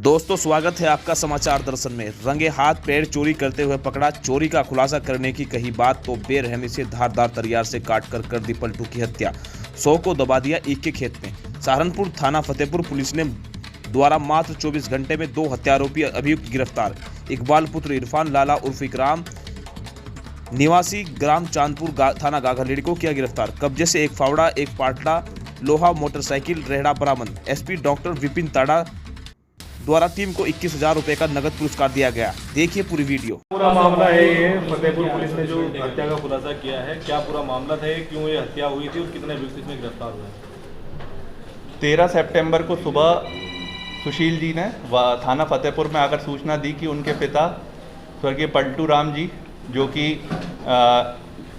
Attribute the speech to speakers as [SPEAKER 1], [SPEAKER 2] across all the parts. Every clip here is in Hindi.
[SPEAKER 1] दोस्तों स्वागत है आपका समाचार दर्शन में। रंगे हाथ पेड़ चोरी करते हुए पकड़ा। चोरी का खुलासा करने की कही बात तो बेरहमी से धारदार तरियार से काटकर कर दी पलटू की हत्या। 100 को दबा दिया ईख के खेत में। सहारनपुर थाना फतेहपुर पुलिस ने द्वारा मात्र 24 घंटे में 2 हत्यारोपी अभियुक्त गिरफ्तार। इकबाल पुत्र इरफान लाला उर्फ इकराम निवासी ग्राम चांदपुर थाना गागरलेडी को किया गिरफ्तार। कब्जे से एक फावड़ा, एक पाटला, लोहा, मोटरसाइकिल, रेहड़ा बरामद। एसपी डॉक्टर विपिन ताड़ा द्वारा टीम को 21,000 रुपए का नगद पुरस्कार दिया गया। देखिए पूरी वीडियो।
[SPEAKER 2] पूरा मामला है ये फतेहपुर पुलिस ने जो हत्या का खुलासा किया है, क्या पूरा मामला था, क्यों ये हत्या हुई थी और कितने व्यक्ति इसमें गिरफ्तार हुए?
[SPEAKER 3] 13 सितंबर को सुबह सुशील जी ने थाना फतेहपुर में आकर सूचना दी कि उनके पिता स्वर्गीय पलटू राम जी, जो कि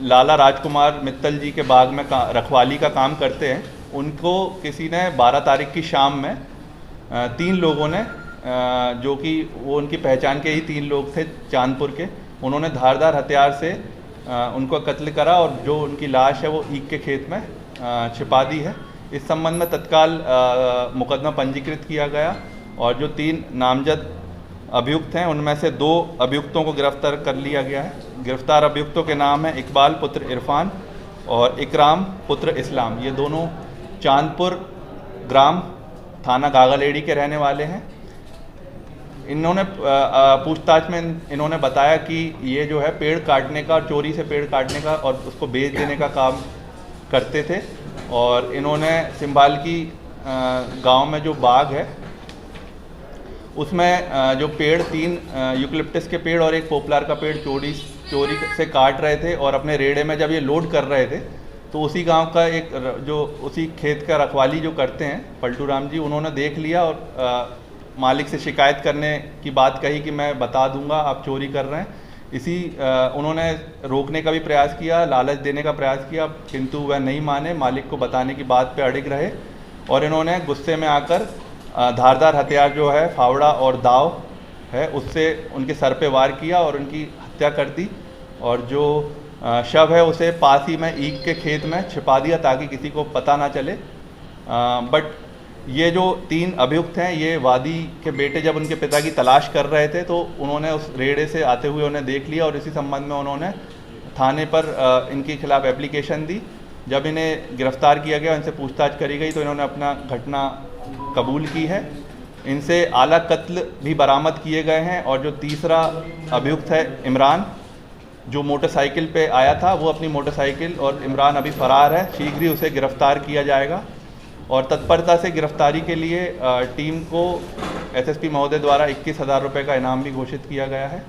[SPEAKER 3] लाला राजकुमार मित्तल जी के बाग में रखवाली का काम करते हैं, उनको किसी ने 12 तारीख की शाम में 3 लोगों ने, जो कि वो उनकी पहचान के ही 3 लोग थे चांदपुर के, उन्होंने धारदार हथियार से उनको कत्ल करा और जो उनकी लाश है वो ईख के खेत में छिपा दी है। इस संबंध में तत्काल मुकदमा पंजीकृत किया गया और जो 3 नामजद अभियुक्त हैं उनमें से 2 अभियुक्तों को गिरफ्तार कर लिया गया है। गिरफ्तार अभियुक्तों के नाम है इकबाल पुत्र इरफान और इकराम पुत्र इस्लाम। ये दोनों चांदपुर ग्राम थाना गागरलेडी के रहने वाले हैं। इन्होंने पूछताछ में इन्होंने बताया कि ये जो है पेड़ काटने का, चोरी से पेड़ काटने का और उसको बेच देने का काम करते थे और इन्होंने सिंबाल की गांव में जो बाग है उसमें जो पेड़ 3 यूकलिप्टस के पेड़ और एक पोपलार का पेड़ चोरी से काट रहे थे और अपने रेड़े में जब ये लोड कर रहे थे तो उसी गांव का एक जो उसी खेत का रखवाली जो करते हैं पलटू राम जी, उन्होंने देख लिया और मालिक से शिकायत करने की बात कही कि मैं बता दूंगा आप चोरी कर रहे हैं। उन्होंने रोकने का भी प्रयास किया, लालच देने का प्रयास किया, किंतु वह नहीं माने। मालिक को बताने की बात पे अड़िग रहे और इन्होंने गुस्से में आकर धारदार हथियार जो है फावड़ा और दाव है उससे उनके सर पे वार किया और उनकी हत्या कर दी और जो शव है उसे पास ही में ईख के खेत में छिपा दिया ताकि किसी को पता ना चले। बट ये जो 3 अभियुक्त हैं, ये वादी के बेटे जब उनके पिता की तलाश कर रहे थे तो उन्होंने उस रेड़े से आते हुए उन्हें देख लिया और इसी संबंध में उन्होंने थाने पर इनके खिलाफ एप्लीकेशन दी। जब इन्हें गिरफ्तार किया गया, इनसे पूछताछ करी गई तो इन्होंने अपना घटना कबूल की है। इनसे आला कत्ल भी बरामद किए गए हैं और जो तीसरा अभियुक्त है इमरान, जो मोटरसाइकिल पे आया था, वो अपनी मोटरसाइकिल और इमरान अभी फरार है। शीघ्र ही उसे गिरफ्तार किया जाएगा और तत्परता से गिरफ्तारी के लिए टीम को एसएसपी महोदय द्वारा 21,000 रुपये का इनाम भी घोषित किया गया है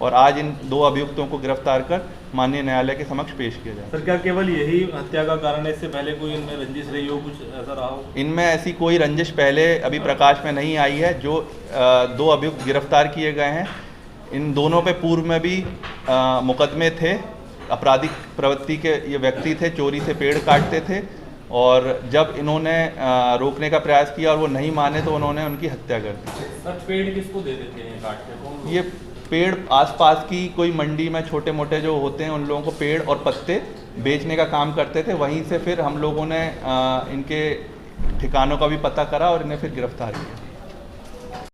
[SPEAKER 3] और आज इन 2 अभियुक्तों को गिरफ्तार कर माननीय न्यायालय के समक्ष पेश किया जाए।
[SPEAKER 2] सर, क्या केवल यही हत्या का कारण है? इससे पहले कोई इनमें रंजिश रही हो, कुछ ऐसा रहा हो?
[SPEAKER 3] इनमें ऐसी कोई रंजिश पहले अभी प्रकाश में नहीं आई है। जो 2 अभियुक्त गिरफ्तार किए गए हैं, इन दोनों पे पूर्व में भी मुकदमे थे। आपराधिक प्रवृत्ति के ये व्यक्ति थे, चोरी से पेड़ काटते थे और जब इन्होंने रोकने का प्रयास किया और वो नहीं माने तो उन्होंने उनकी हत्या कर दी।
[SPEAKER 2] सर, पेड़ किसको दे देते हैं काट के?
[SPEAKER 3] ये पेड़ आसपास की कोई मंडी में छोटे मोटे जो होते हैं उन लोगों को पेड़ और पत्ते बेचने का काम करते थे। वहीं से फिर हम लोगों ने इनके ठिकानों का भी पता करा और इन्हें फिर गिरफ्तार किया।